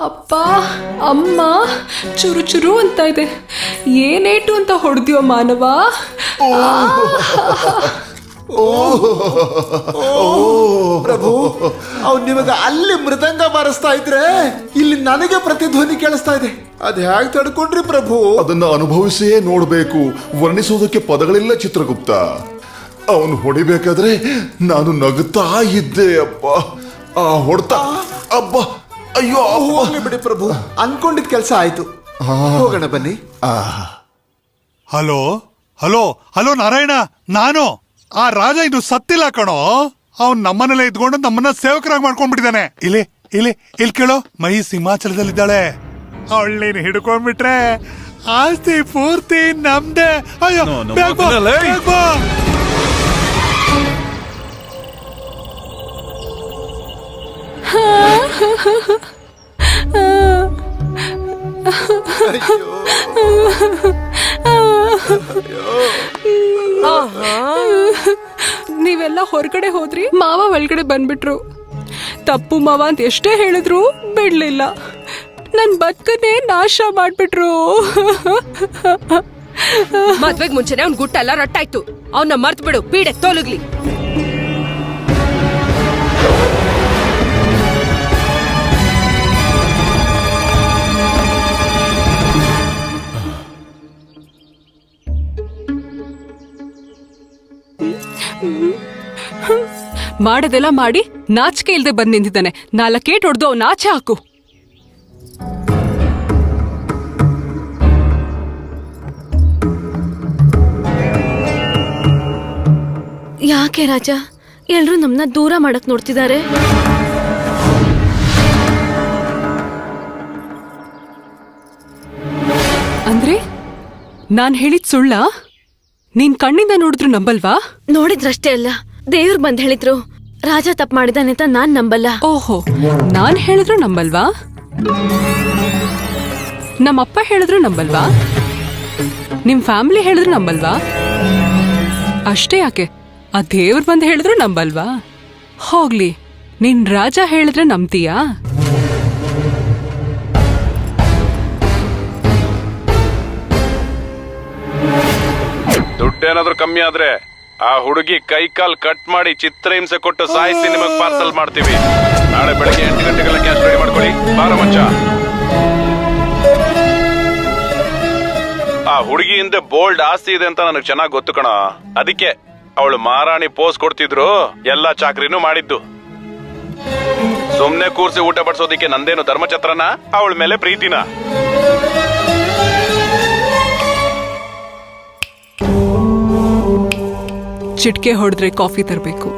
ಅಪ್ಪ ಅಮ್ಮ ಚುರು ಚುರು ಅಂತ ಇದೆ. ಏನೇಟು ಅಂತ ಹೊಡೆದ್ಯೋ ಮಾನವ. ಪ್ರಭು, ಅವ್ನು ನಿಮಗ ಅಲ್ಲಿ ಮೃದಂಗ ಬಾರಿಸ್ತಾ ಇದ್ರೆ ಇಲ್ಲಿ ನನಗೆ ಪ್ರತಿಧ್ವನಿ ಕೇಳಿಸ್ತಾ ಇದೆ. ಅದ್ ಹೇಗೆ ತಡ್ಕೊಂಡ್ರಿ ಪ್ರಭು? ಅದನ್ನ ಅನುಭವಿಸಿಯೇ ನೋಡ್ಬೇಕು, ವರ್ಣಿಸುವುದಕ್ಕೆ ಪದಗಳಿಲ್ಲ ಚಿತ್ರಗುಪ್ತ. ಅವನು ಹೊಡಿಬೇಕಾದ್ರೆ ನಾನು ನಗುತ್ತಾ ಇದ್ದೆ. ಅಪ್ಪ ಆ ಹೊಡ್ತಾ ಅಬ್ಬ ಅಯ್ಯೋ ಹೋಗ್ಲಿ ಬಿಡಿ ಪ್ರಭು, ಅನ್ಕೊಂಡಿದ್ ಕೆಲಸ ಆಯ್ತು. ಹೋಗೋಣ ಬನ್ನಿ. ಹಲೋ ಹಲೋ ಹಲೋ ನಾರಾಯಣ, ನಾನು ಆ ರಾಜ ಇದು ಸತ್ತಿಲ್ಲ ಕಣೋ. ಅವ್ನ್ ನಮ್ಮನೆಲ್ಲ ಇದ್ಕೊಂಡು ನಮ್ಮನ್ನ ಸೇವಕರಾಗಿ ಮಾಡ್ಕೊಂಡ್ಬಿಟ್ಟಿದ್ದಾನೆ. ಇಲ್ಲಿ ಕೇಳೋ, ಮಹಿ ಹಿಮಾಚಲದಲ್ಲಿದ್ದಾಳೆ. ಅವಳೇನು ಹಿಡ್ಕೊಂಡ್ಬಿಟ್ರೆ ಆಸ್ತಿ ಪೂರ್ತಿ ನಮ್ದೆ. ಅಯ್ಯೋ ಬೇಗ ಬಾ, ಬೇಗ ಬಾ. ನೀವೆಲ್ಲ ಹೊರಗಡೆ ಹೋದ್ರಿ, ಮಾವ ಒಳಗಡೆ ಬಂದ್ಬಿಟ್ರು. ತಪ್ಪು ಮಾವ ಅಂತ ಎಷ್ಟೇ ಹೇಳಿದ್ರು ಬಿಡ್ಲಿಲ್ಲ. ನನ್ ಬದುಕನ್ನೇ ನಾಶ ಮಾಡ್ಬಿಟ್ರು. ಮದ್ವೆಗ್ ಮುಂಚೆನೆ ಅವ್ನ್ ಗುಟ್ಟ ಎಲ್ಲ ರಟ್ಟಾಯ್ತು. ಅವ್ನ ಮರ್ತ್ ಬಿಡು, ಪೀಡೆ ತೋಲಗ್ಲಿ. ಮಾಡದೆಲ್ಲ ಮಾಡಿ ನಾಚಿಕೆ ಇಲ್ದೆ ಬಂದ್ ನಿಂತಿದ್ದಾನೆ. 4 ಏಟ್ ಹೊಡೆದು ಅವ್ನ ಆಚೆ ಹಾಕು. ಯಾಕೆ ರಾಜ ಎಲ್ರೂ ನಮ್ಮನ್ನ ದೂರ ಮಾಡಕ್ ನೋಡ್ತಿದ್ದಾರೆ? ಅಂದ್ರೆ ನಾನ್ ಹೇಳಿದ್ ಸುಳ್ಳ? ನೀನ್ ಕಣ್ಣಿಂದ ನೋಡಿದ್ರು ನಂಬಲ್ವಾ? ನೋಡಿದ್ರಷ್ಟೇ ಅಲ್ಲ, ದೇವ್ರು ಬಂದ್ ಹೇಳಿದ್ರು ರಾಜ ತಪ್ಪು ಮಾಡಿದಾನೆ ಅಂತ ನಾನ್ ನಂಬಲ್ಲ. ಓಹೋ, ನಾನ್ ಹೇಳಿದ್ರು ನಂಬಲ್ವಾ? ನಮ್ಮಪ್ಪ ಹೇಳಿದ್ರು ನಂಬಲ್ವಾ? ನಿಮ್ ಫ್ಯಾಮಿಲಿ ಹೇಳಿದ್ರು ನಂಬಲ್ವಾ? ಅಷ್ಟೇ ಯಾಕೆ, ಆ ದೇವ್ರು ಬಂದು ಹೇಳಿದ್ರು ನಂಬಲ್ವಾ? ಹೋಗ್ಲಿ, ನೀನ್ ರಾಜ ಹೇಳಿದ್ರೆ ನಂಬ್ತೀಯಾ? ದುಡ್ಡೇನಾದ್ರೂ ಕಮ್ಮಿ ಆದ್ರೆ ಆ ಹುಡುಗಿ ಕೈ ಕಾಲ್ ಕಟ್ ಮಾಡಿ ಚಿತ್ರಹಿಂಸೆ ಕೊಟ್ಟು ಸಾಯಿಸಿ ನಿಮಗ್ ಪಾರ್ಸಲ್ ಮಾಡ್ತೀವಿ. ನಾಳೆ ಬೆಳಗ್ಗೆ 8 ಗಂಟೆಗೆಲ್ಲ ಕ್ಯಾಶ್ ರೆಡಿ ಮಾಡ್ಕೊಳ್ಳಿ. ಬಾರ ಮಚ್ಚ. ಆ ಹುಡುಗಿ ಹಿಂದೆ ಬೋಲ್ಡ್ ಆಸ್ತಿ ಇದೆ ಅಂತ ನನಗೆ ಚೆನ್ನಾಗಿ ಗೊತ್ತು ಕಣ. ಅದಕ್ಕೆ ಅವಳು ಮಹಾರಾಣಿ ಪೋಸ್ ಕೊಡ್ತಿದ್ರು, ಎಲ್ಲಾ ಚಾಕ್ರಿನೂ ಮಾಡಿದ್ದು. ಸುಮ್ನೆ ಕೂರ್ಸಿ ಊಟ ಬಡಿಸೋದಿಕ್ಕೆ ನಂದೇನು ಧರ್ಮಛತ್ರನ? ಅವಳ ಮೇಲೆ ಪ್ರೀತಿನ? ಚಿಟ್ಕೆ ಹೊಡೆದ್ರೆ ಕಾಫಿ ತರಬೇಕು,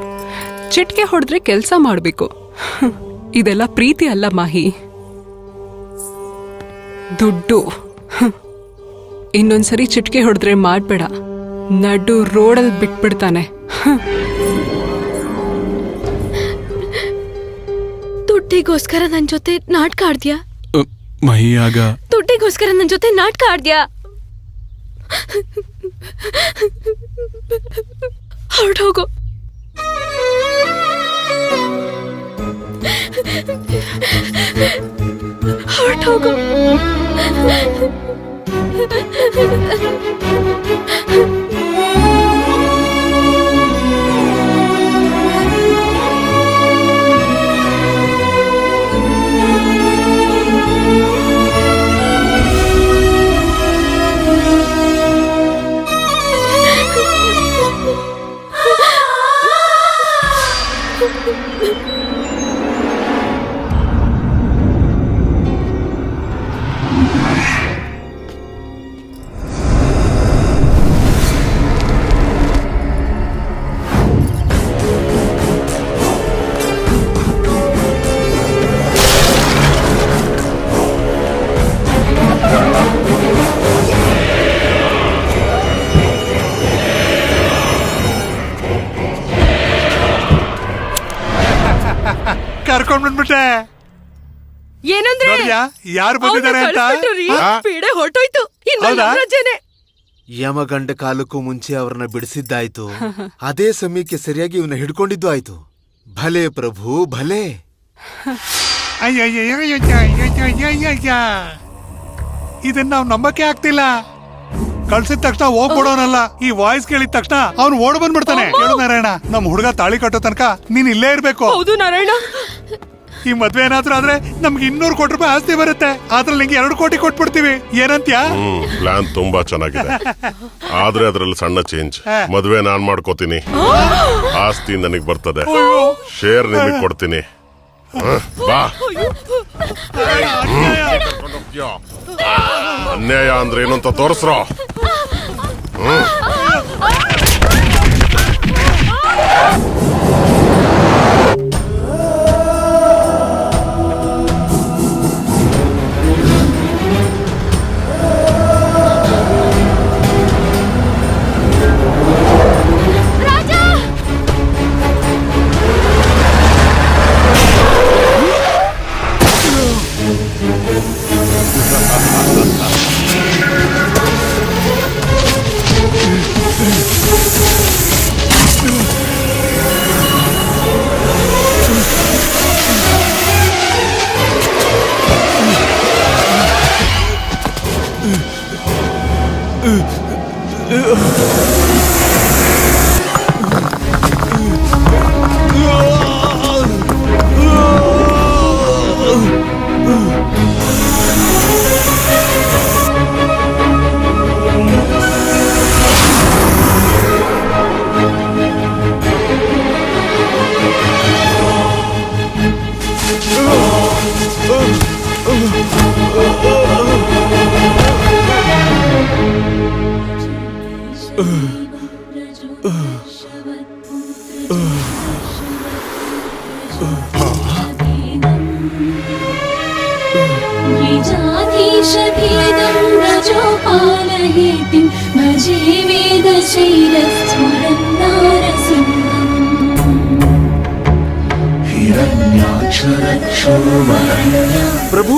ಚಿಟ್ಕೆ ಹೊಡೆದ್ರೆ ಕೆಲಸ ಮಾಡಬೇಕು. ಇದೆಲ್ಲ ಪ್ರೀತಿ ಅಲ್ಲ ಮಾಹಿ, ದುಡ್ಡು. ಇನ್ನೊಂದ್ಸರಿ ಚಿಟ್ಕೆ ಹೊಡೆದ್ರೆ ಮಾಡ್ಬೇಡ, ನಡು ರೋಡಲ್ಲಿ ಬಿಟ್ಬಿಡ್ತಾನೆ. ದುಡ್ಡಿಗೋಸ್ಕರ ನನ್ ಜೊತೆ ನಾಟಕ ಆಡ್ದ್ಯಾ ಮಹಿಯಾಗ? ದುಡ್ಡಿಗೋಸ್ಕರ ನನ್ ಜೊತೆ ನಾಟಕ ಆಡ್ದ್ಯಾ? ಹೊರಟೋಗು. ಹೊರಟೋಗು. ಕರ್ಕೊಂಡ್ ಬಂದ್ಬಿಟ್ಟೆ. ಏನಂದ್ರೆ ಯಾರು ಬಂದಿದ್ದಾರೆ ಅಂತ? ಪೀಡೆ ಹೊರಟೋಯ್ತು. ಯಮಗಂಡ ಕಾಲಕ್ಕೂ ಮುಂಚೆ ಅವ್ರನ್ನ ಬಿಡಿಸಿದ್ದಾಯ್ತು, ಅದೇ ಸಮಯಕ್ಕೆ ಸರಿಯಾಗಿ ಇವನ್ನ ಹಿಡ್ಕೊಂಡಿದ್ದು ಆಯ್ತು. ಭಲೆ ಪ್ರಭು ಭಲೆ. ಅಯ್ಯಯ್ಯಯ್ಯಯ್ಯಯ್ಯಯ್ಯಯ್ಯಯ್ಯಯ್ಯಯ್ಯ. ಇದನ್ನ ನಾವು ನಂಬಕ್ಕೆ ಆಗ್ತಿಲ್ಲ. ಕಳ್ಸಿದ ತಕ್ಷಣ ಹೋಗ್ಬಿಡೋನಲ್ಲ, ಈ ವಾಯ್ಸ್ ಕೇಳಿದ ತಕ್ಷಣ ಅವ್ನು ಓಡ್ ಬಂದ್ಬಿಡ್ತಾನೆ. ಕೇಳು ನಾರಾಯಣ, ನಮ್ ಹುಡುಗ ತಾಳಿ ಕಟ್ಟೋ ತನಕ ನೀನ್ ಇಲ್ಲೇ ಇರ್ಬೇಕು. ಹೌದು ನಾರಾಯಣ. ಈ ಮದ್ವೆ ಏನಾದ್ರೂ ಆದ್ರೆ ನಮ್ಗೆ 200 ಕೋಟಿ ರೂಪಾಯಿ ಆಸ್ತಿ ಬರುತ್ತೆ. ಅದ್ರಲ್ಲಿ ನಿಂಗೆ 2 ಕೋಟಿ ಕೊಟ್ಬಿಡ್ತೀವಿ. ಏನಂತ್ಯಾ? ಪ್ಲಾನ್ ತುಂಬಾ ಚೆನ್ನಾಗಿದೆ, ಆದ್ರೆ ಅದ್ರಲ್ಲಿ ಸಣ್ಣ ಚೇಂಜ್. ಮದ್ವೆ ನಾನ್ ಮಾಡ್ಕೋತೀನಿ, ಆಸ್ತಿ ನನಗ್ ಬರ್ತದೆ, ಶೇರ್ ನಿಮಗ್ ಕೊಡ್ತೀನಿ. ಬಾ. ಅನ್ಯಾಯ ಅಂದ್ರೆ ಏನು ಅಂತ ತೋರಿಸ್ರೋ. ीशाधीशभेदं रजोपालहेतिं भजे वेदशैलस्फुरं नारसिंहम्. ಪ್ರಭು,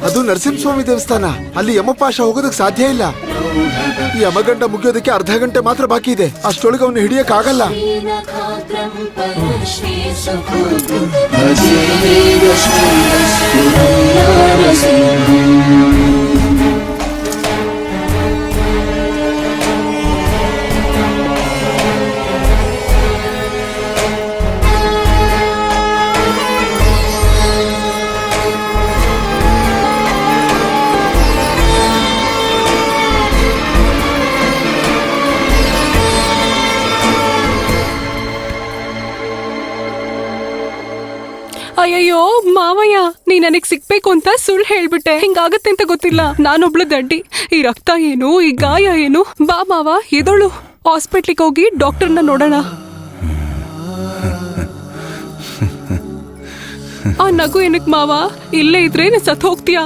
ಅದು ನರಸಿಂಹಸ್ವಾಮಿ ದೇವಸ್ಥಾನ. ಅಲ್ಲಿ ಯಮಪಾಶ ಹೋಗೋದಕ್ಕೆ ಸಾಧ್ಯ ಇಲ್ಲ. ಈ ಯಮಗಂಡ ಮುಗಿಯೋದಕ್ಕೆ ಅರ್ಧ ಗಂಟೆ ಮಾತ್ರ ಬಾಕಿ ಇದೆ. ಅಷ್ಟೊಳಗೆ ಅವನು ಹಿಡಿಯಕ್ ಆಗಲ್ಲ. ಅಯ್ಯಯ್ಯೋ ಮಾವಯ್ಯ, ನೀ ನನಗ್ ಸಿಗ್ಬೇಕು ಅಂತ ಸುಳ್ಳು ಹೇಳ್ಬಿಟ್ಟೆ. ಹಿಂಗಾಗತ್ತೆ ಅಂತ ಗೊತ್ತಿಲ್ಲ. ನಾನೊಬ್ಳು ದಡ್ಡಿ. ಈ ರಕ್ತ ಏನು, ಈ ಗಾಯ ಏನು? ಬಾ ಮಾವ, ಎದೋಳು, ಹಾಸ್ಪಿಟ್ಲಿಗೆ ಹೋಗಿ ಡಾಕ್ಟರ್ನ ನೋಡೋಣ. ಆ ನಗು ಏನಕ್ ಮಾವ? ಇಲ್ಲೇ ಇದ್ರೆ ನೀ ಸತ್ ಹೋಗ್ತೀಯಾ?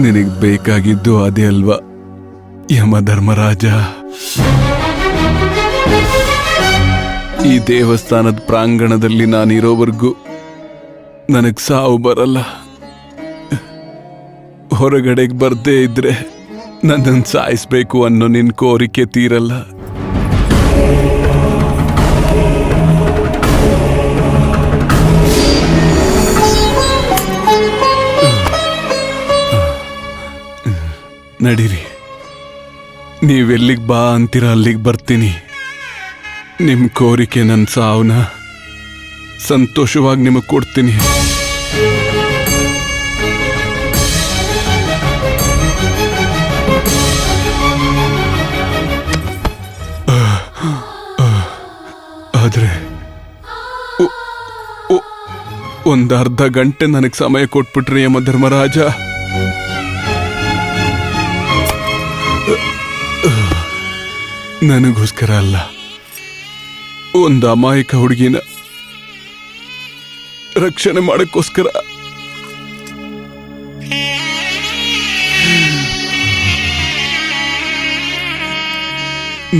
ನಿನಗ್ ಬೇಕಾಗಿದ್ದು ಅದೇ ಅಲ್ವಾ ಯಮಧರ್ಮರಾಜ? ಈ ದೇವಸ್ಥಾನದ ಪ್ರಾಂಗಣದಲ್ಲಿ ನಾನಿರೋವರೆಗೂ ನನಗ್ ಸಾವು ಬರಲ್ಲ. ಹೊರಗಡೆಗೆ ಬರ್ದೇ ಇದ್ರೆ ನನ್ನನ್ನು ಸಾಯಿಸ್ಬೇಕು ಅನ್ನೋ ನಿನ್ ಕೋರಿಕೆ ತೀರಲ್ಲ. ನಡೀರಿ, ನೀವೆಲ್ಲಿಗೆ ಬಾ ಅಂತೀರ ಅಲ್ಲಿಗೆ ಬರ್ತೀನಿ. ನಿಮ್ ಕೋರಿಕೆ ನನ್ನ ಸಾವನ್ನ ಸಂತೋಷವಾಗಿ ನಿಮಗೆ ಕೊಡ್ತೀನಿ. ಆದ್ರೆ ಒಂದು ಅರ್ಧ ಗಂಟೆ ನನಗೆ ಸಮಯ ಕೊಟ್ಬಿಟ್ರಿ ಯಮಧರ್ಮರಾಜ. ನನಗೋಸ್ಕರ ಅಲ್ಲ, ಒಂದು ಅಮಾಯಕ ಹುಡುಗಿನ ರಕ್ಷಣೆ ಮಾಡಕ್ಕೋಸ್ಕರ.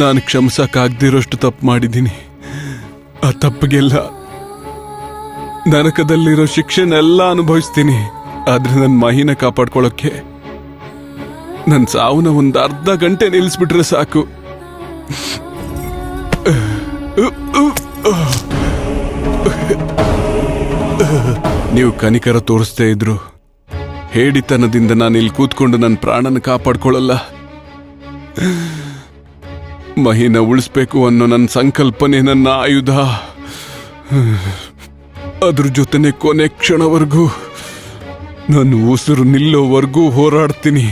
ನಾನು ಕ್ಷಮಿಸಕ್ಕಾಗ್ದಿರೋಷ್ಟು ತಪ್ಪು ಮಾಡಿದ್ದೀನಿ. ಆ ತಪ್ಪಿಗೆಲ್ಲ ನರಕದಲ್ಲಿರೋ ಶಿಕ್ಷೆನೆಲ್ಲ ಅನುಭವಿಸ್ತೀನಿ. ಆದ್ರೆ ನನ್ನ ಮಹಿನ ಕಾಪಾಡ್ಕೊಳ್ಳೋಕೆ ನನ್ನ ಸಾವನ್ನ ಒಂದು ಅರ್ಧ ಗಂಟೆ ನಿಲ್ಲಿಸ್ಬಿಟ್ರೆ ಸಾಕು. ನೀವು ಕನಿಕರ ತೋರಿಸ್ತಾ ಇದ್ರು ಹೇಡಿತನದಿಂದ ನಾನು ಇಲ್ಲಿ ಕೂತ್ಕೊಂಡು ನನ್ನ ಪ್ರಾಣನ ಕಾಪಾಡ್ಕೊಳ್ಳಲ್ಲ. ಮಹಿನ ಉಳಿಸ್ಬೇಕು ಅನ್ನೋ ನನ್ನ ಸಂಕಲ್ಪನೆ ನನ್ನ ಆಯುಧ. ಅದ್ರ ಜೊತೆನೆ ಕೊನೆ ಕ್ಷಣವರೆಗೂ ನನ್ನ ಉಸಿರು ನಿಲ್ಲೋವರೆಗೂ ಹೋರಾಡ್ತೀನಿ.